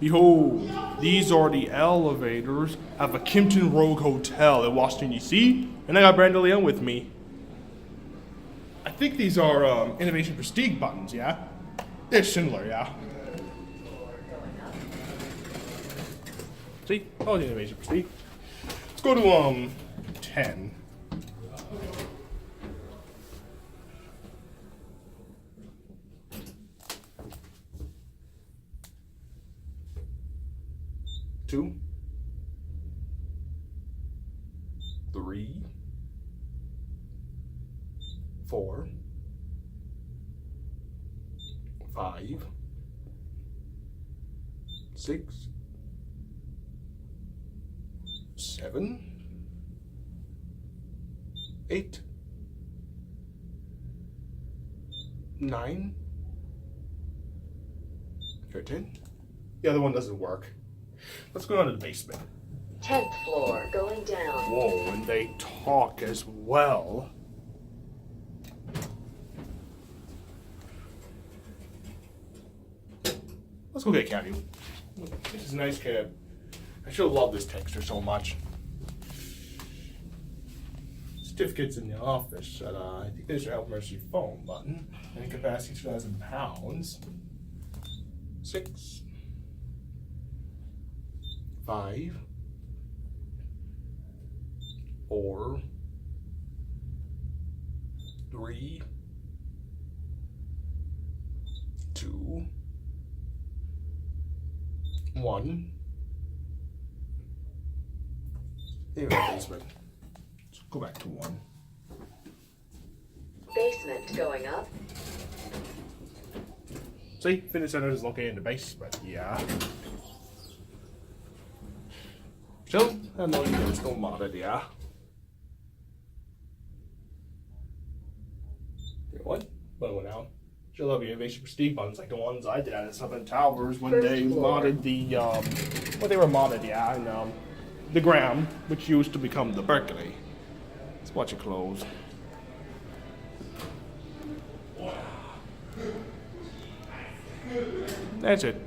Behold, these are the elevators at the Kimpton Rogue Hotel in Washington, D.C., and I got Brandon Leon with me. I think these are Innovation Prestige buttons, yeah? It's Schindler, yeah. See? Oh, the Innovation Prestige. Let's go to 10. Two, 3, 4, 5, 6, 7, 8, 9, 13. The other one doesn't work. Let's go down to the basement. 10th floor, going down. Whoa, and they talk as well. Let's go get a cab. This is a nice cab. I should love this texture so much. Certificates in the office. I think there's your Help Mercy phone button. And capacity 2,000 pounds. 6, 5, 4, 3, 2, 1. Here we go, basement. Let's go back to 1. Basement going up. See, fitness center is located in the basement, yeah. So, I know you guys still modded, yeah. What? What went out? She'll love your Innovation Prestige buttons like the ones I did at Southern Towers when they modded the, well, they were modded, yeah, and, the Graham, which used to become the Berkeley. Let's watch it close. That's it.